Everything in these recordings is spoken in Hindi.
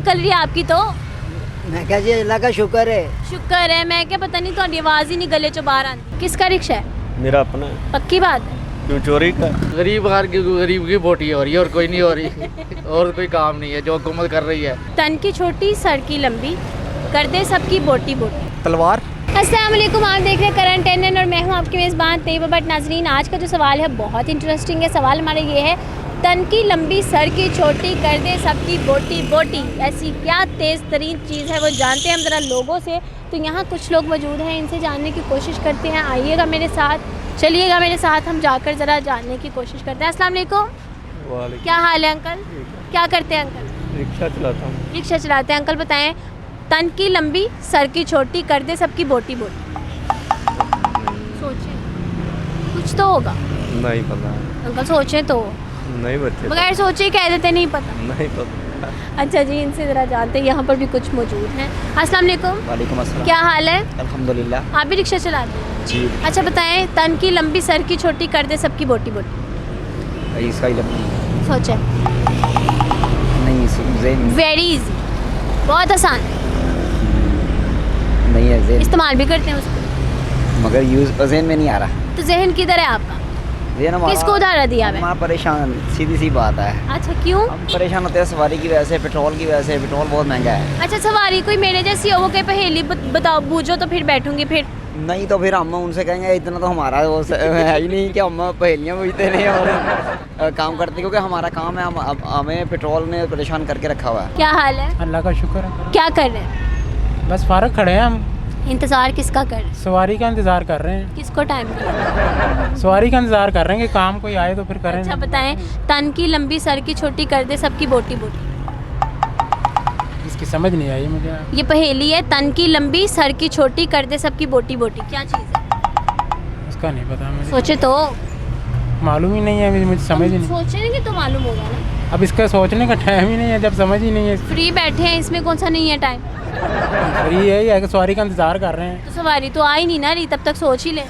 निकल रही है आपकी तो। मैं क्या जी अल्लाह का शुक्र है। शुक्र है। मैं क्या पता नहीं थोड़ी आवाज़ ही नहीं गले चो बाहर आती। किसका रिक्शा है? मेरा अपना है। पक्की बात है? क्यों चोरी का? गरीब की वोट ही हो रही है और कोई नहीं हो रही और कोई काम नहीं है जो हुकूमत कर रही है। तन की छोटी सर की लंबी कर दे सबकी बोटी बोटी। तलवार। अस्सलाम वालेकुम, आप देख रहे हैं करंट टेन और मैं हूं आपकी मेज़बान तैयबा भट्ट। नाज़रीन, आज का जो सवाल है बहुत इंटरेस्टिंग है। सवाल हमारा ये है, तन की लंबी सर की छोटी कर दे सबकी बोटी बोटी। ऐसी क्या तेज़ तरीन चीज़ है वो जानते हैं हम ज़रा लोगों से। तो यहाँ कुछ लोग मौजूद हैं, इनसे जानने की कोशिश करते हैं। आइएगा मेरे साथ, चलिएगा मेरे साथ, हम जाकर ज़रा जानने की कोशिश करते हैं। अस्सलाम वालेकुम, क्या हाल है अंकल? क्या करते हैं अंकल? रिक्शा चलाता हूँ। रिक्शा चलाते हैं। अंकल बताएं, तन की लंबी सर की छोटी कर दे सबकी बोटी बोटी। सोचें, कुछ तो होगा नहीं पता। अंकल, सोचें तो। नहीं बच्चे, बगैर सोचे ही कह देते नहीं पता। नहीं पता। अच्छा जी, इनसे ज़रा जानते हैं। यहाँ पर भी कुछ मौजूद हैं। अस्सलाम वालेकुम, वालेकुम अस्सलाम। क्या हाल है? अल्हम्दुलिल्लाह। आप भी रिक्शा चलाते हैं? जी। अच्छा बताएं, तन की लंबी सर की छोटी कर दे सबकी बोटी बोटी। इसका ही लंबी सोचें। नहीं ज़हन वेरी इजी, बहुत आसान है। नहीं है ज़हन, इस्तेमाल भी करते हैं उसको, मगर यूज़ ज़हन में नहीं आ रहा। तो जहन किधर है आपका? ज़हन हमारा किसको उधार दिया है? हमारा परेशान, सीधी सी बात है। अच्छा, क्यों? हम परेशान होते हैं सवारी की वजह से, पेट्रोल की वजह से। पेट्रोल बहुत महंगा है। अच्छा, सवारी कोई मेरे जैसी हो, वो कहे पहेली बताओ बूझो तो फिर बैठूंगी। फिर नहीं तो फिर हम उनसे कहेंगे इतना तो हमारा वो है ही नहीं कि हम पहेलियाँ पूछते रहें और काम करते, क्योंकि हमारा काम है। हमें पेट्रोल ने परेशान करके रखा हुआ है। क्या हाल है? अल्लाह का शुक्र है। क्या कर रहे हैं? बस फारग खड़े हैं हम, इंतजार किसका कर रहे हैं? सवारी का इंतज़ार कर रहे हैं। किसको टाइम दिया? सवारी का इंतज़ार कर रहे हैं कि काम कोई आए तो फिर करें। अच्छा बताएं, तन की लंबी सर की छोटी कर दे सबकी बोटी बोटी। इसकी समझ नहीं आई मुझे। ये पहेली है, तन की लंबी सर की छोटी कर दे सबकी बोटी बोटी। क्या चीज़ है? उसका नहीं पता मुझे, सोचे तो। मालूम ही नहीं है मुझे, समझ ही नहीं। सोचेंगे तो मालूम होगा ना। अब इसका सोचने का टाइम ही नहीं है जब समझ ही नहीं है। फ्री बैठे हैं, इसमें कौन सा नहीं है टाइम? फ्री है कि सवारी का इंतज़ार कर रहे हैं। तो सवारी तो आ ही नहीं ना रही, तब तक सोच ही ले।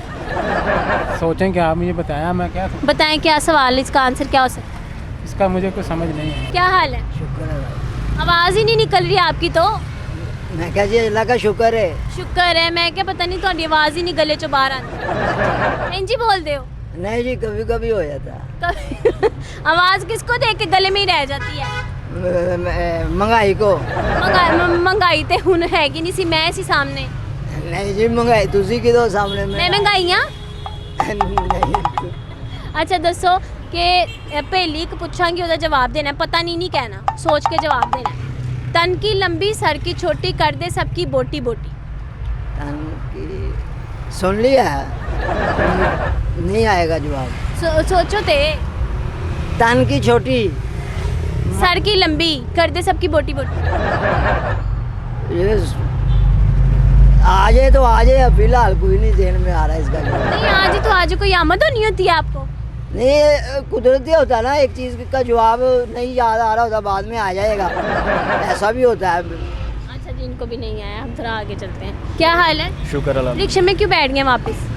सोचें क्या, आप मुझे बताया मैं क्या बताएं क्या सवाल, इसका आंसर क्या हो सकता है? इसका मुझे कुछ समझ नहीं है। क्या हाल है? शुक्र है भाई। आवाज़ ही नहीं निकल रही है आपकी तो। मैं क्या जी अल्लाह का शुक्र है। शुक्र है। मैं क्या पता नहीं थोड़ी आवाज़ ही नहीं गले चो बाहर आती। इंजी बोल दे हो। नहीं जी, कभी कभी हो जाता आवाज़ किसको देख के गले में ही रह जाती है? महंगाई को। महंगाई ते हुन हैगी नहीं सी, मैं सी सामने। नहीं जी, महंगाई तुसी की दो सामने में। मैं महंगाई हाँ? नहीं। अच्छा दसो कि पहली एक पूछांगी, ਉਹਦਾ जवाब देना है। पता नहीं कहना, सोच के जवाब देना है। तन की लंबी सर की छोटी कर दे सबकी बोटी बोटी। तन की सुन लिया है? नहीं आएगा जवाब। सोचो ते। तन की छोटी सर की लंबी कर दे सबकी बोटी बोटी। ये आजे तो आजे, फिलहाल कोई नहीं ध्यान में आ रहा है इसका जवाब। नहीं, आज ही तो आज कोई आमद नहीं होती है आपको। नहीं, कुदरती होता है ना, एक चीज़ का जवाब नहीं याद आ रहा होता, बाद में आ जाएगा। ऐसा भी होता है। अच्छा जी, इनको भी नहीं आया, हम थोड़ा आगे चलते हैं। क्या हाल है? शुक्र अल्लाह। रिक्शे में क्यों बैठ गए वापस?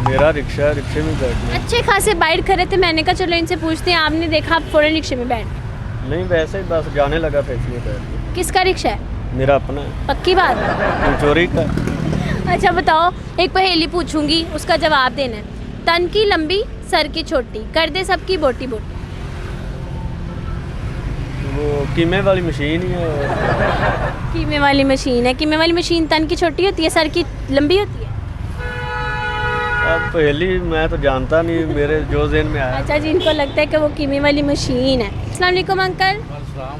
मेरा रिक्शा है, रिक्शे में बैठना। अच्छे खासे बैठ खड़े थे, मैंने कहा चलो इनसे पूछते हैं। आपने देखा आप फौरन रिक्शे में बैठ गए। नहीं, वैसे ही बस जाने लगा था इसलिए बैठ गया। किसका रिक्शा है? मेरा अपना है। पक्की बात है? क्यों चोरी का? अच्छा बताओ, एक पहेली पूछूंगी, उसका जवाब देना है। तन की लंबी सर की छोटी कर दे सबकी बोटी बोटी। वो कीमे वाली मशीन ही है। कीमे वाली मशीन है? कीमे वाली मशीन तन की छोटी होती है, सर की लंबी होती है? अब पहली मैं तो जानता नहीं, मेरे जो ज़हन में आया। अच्छा जी, इनको लगता है कि वो कीमे वाली मशीन है। अस्सलाम वालेकुम अंकल,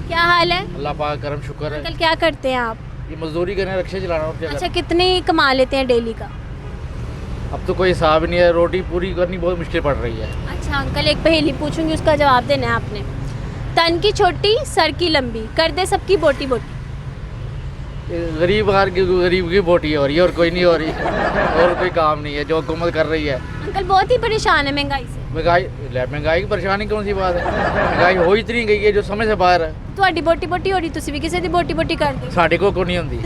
क्या हाल है? अल्लाह पाक करम शुक्र है। अंकल क्या करते हैं आप? ये मजदूरी करने, रिक्शे चलाना और क्या अच्छा, कितने कमा लेते हैं डेली का? अब तो कोई हिसाब नहीं है, रोटी पूरी करनी बहुत मुश्किल पड़ रही है। अच्छा अंकल, एक पहेली पूछूंगी, उसका जवाब देना है आपने। तन की छोटी सर की लंबी कर दे सबकी बोटी बोटी। गरीब की वोट ही हो रही है और कोई नहीं हो रही और कोई काम नहीं है जो हुकूमत कर रही है। अंकल बहुत ही परेशान है महंगाई से। महंगाई की परेशानी कौन सी बात है? महंगाई हो इतनी गई है जो समझ से बाहर है। ਤੁਹਾਡੀ ਬੋਟੀ ਬੋਟੀ ਹੋ ਰਹੀ, ਤੁਸੀਂ ਵੀ ਕਿਸੇ ਦੀ ਬੋਟੀ ਬੋਟੀ ਕਰਦੇ ਹੋ? साढ़े को नहीं होती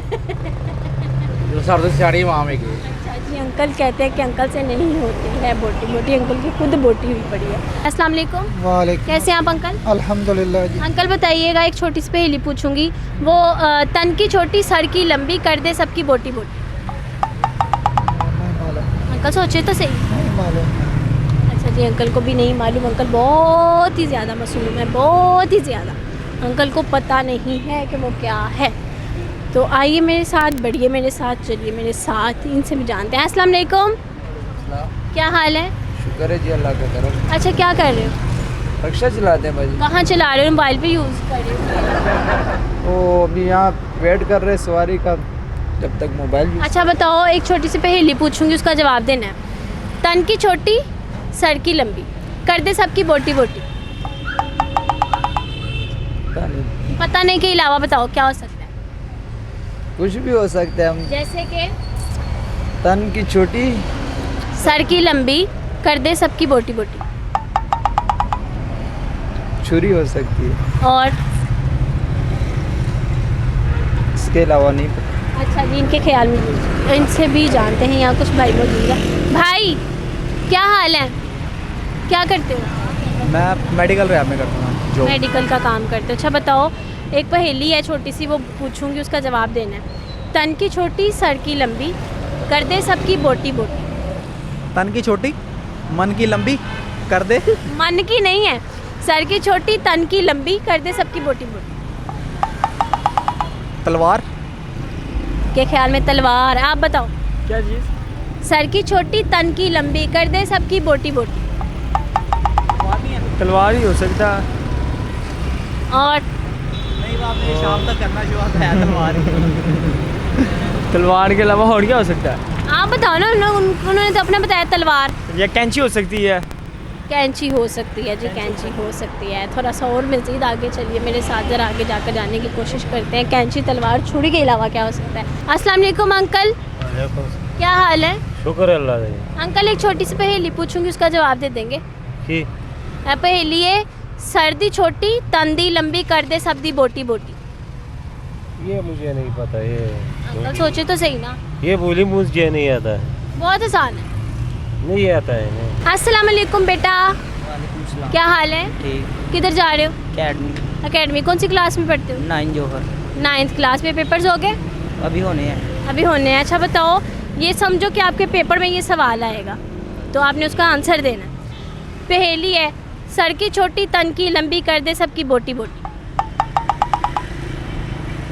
जो सारे सियाड़ी माम है। अच्छा जी, जी अंकल कहते हैं कि अंकल से नहीं होती है बोटी बोटी, अंकल की खुद बोटी हुई पड़ी है। अस्सलाम वालेकुम। वालेकुम। कैसे हैं आप अंकल? अल्हम्दुलिल्लाह जी। अंकल बताइएगा, एक छोटी सी पहेली पूछूंगी, वो तन की छोटी सर की लंबी कर दे सबकी बोटी बोटी। नहीं मालूम, अंकल सोचे तो सही। नहीं मालूम। अच्छा जी, अंकल को भी नहीं मालूम। अंकल बहुत ही ज़्यादा मासूम है, बहुत ही ज़्यादा। अंकल को पता नहीं है कि वो क्या है। तो आइए मेरे साथ, बढ़िए मेरे साथ, चलिए मेरे साथ, इनसे भी जानते हैं। अस्सलाम वालेकुम, क्या हाल है? शुक्र है जी अल्लाह का करम। अच्छा, क्या कर रहे हो? रिक्शा चलाते हैं भाई। कहाँ चला रहे हो? मोबाइल पे यूज़ कर रहे हो? वो अभी यहाँ वेट कर रहे सवारी का, जब तक मोबाइल यूज़। अच्छा बताओ, एक छोटी सी पहेली पूछूंगी, उसका जवाब देना है। तन की छोटी सर की लंबी कर दे सबकी बोटी बोटी। पता नहीं, पता नहीं के अलावा बताओ क्या हो सकता है? कुछ भी हो सकता है। हम जैसे कि तन की छोटी, सर की लंबी कर दे सबकी बोटी बोटी। छुरी हो सकती है, और इसके अलावा नहीं पता। अच्छा जी, इनके ख्याल में इनसे भी जानते हैं। यहाँ कुछ भाई मौजूद है। भाई क्या हाल है, क्या करते हो? मैं मेडिकल रैप में करता हूँ जो। मेडिकल का काम करते हो। अच्छा बताओ, एक पहेली है छोटी सी, वो पूछूंगी, उसका जवाब देना है। तन की छोटी सर की लंबी कर दे सबकी बोटी बोटी। तन की छोटी मन की लंबी कर दे। मन की नहीं है, सर की छोटी तन की लंबी कर दे सबकी बोटी बोटी। तलवार। के ख्याल में तलवार। आप बताओ। क्या चीज़? सर की छोटी तन की लंबी कर दे सबकी बोटी बोटी। तलवार ही हो सकता है। और नहीं, आपने शाम तक करना शुरू किया तलवार। तलवार के अलावा और क्या हो सकता है? आप बताओ ना, उन्होंने तो अपना बताया तलवार। या कैंची हो सकती है। कैंची हो सकती है जी, कैंची हो सकती है। थोड़ा सा और मज़ीद आगे चलिए मेरे साथ, ज़रा आगे जाकर जानने की कोशिश करते हैं। कैंची तलवार छुरी के अलावा क्या हो सकता है? अस्सलाम वालेकुम अंकल, क्या हाल है? शुक्र है अल्लाह का। अंकल एक छोटी सी पहेली पूछूंगी, उसका जवाब दे देंगे? कि पहेली है, सर्दी छोटी तंदी लंबी कर दे सबदी बोटी बोटी। ये मुझे नहीं पता। ये अंकल सोचे तो सही ना, ये बोली मुझे नहीं आता है। बहुत आसान है। नहीं आता है नहीं। अस्सलाम वालेकुम बेटा, क्या हाल है? ठीक। किधर जा रहे हो? Academy academy. कौन सी क्लास में पढ़ते हो? 9 जोहर 9th क्लास में। पेपर्स हो गए? अभी होने हैं। अभी होने हैं। अच्छा बताओ, ये समझो कि आपके पेपर में ये सवाल आएगा, तो आपने उसका आंसर देना है। पहेली है, सर की छोटी तन की लंबी कर दे सबकी बोटी बोटी।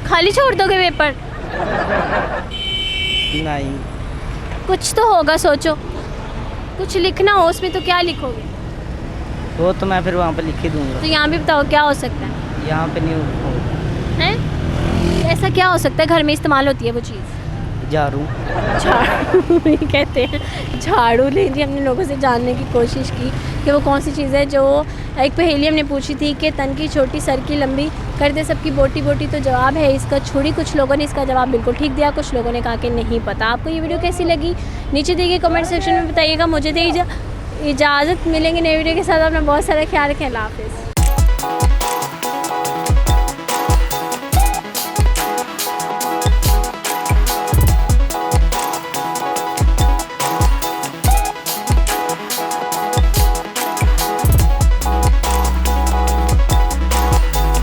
खाली छोड़ दोगे पेपर? नहीं, कुछ तो होगा, सोचो। कुछ लिखना हो उसमें, तो क्या लिखोगे? वो तो मैं फिर वहाँ पे लिख ही दूँगा। तो यहाँ भी बताओ क्या हो सकता है? यहाँ पे नहीं होगा। हैं? ऐसा क्या हो सकता है घर में इस्तेमाल होती है वो चीज़? झाड़ू। झाड़ू ही कहते हैं, झाड़ू। लेकिन हमने लोगों से जानने की कोशिश की कि वो कौन सी चीज़ है। जो एक पहेली हमने पूछी थी कि तन की छोटी सर की लंबी कर दे सबकी बोटी बोटी, तो जवाब है इसका छुरी। कुछ लोगों ने इसका जवाब बिल्कुल ठीक दिया, कुछ लोगों ने कहा कि नहीं पता। आपको ये वीडियो कैसी लगी नीचे देखिए कमेंट सेक्शन में बताइएगा। मुझे दे इजाज़त, मिलेंगे नए वीडियो के साथ। अपना बहुत सारा ख्याल रखें। अल्लाह हाफ़िज़।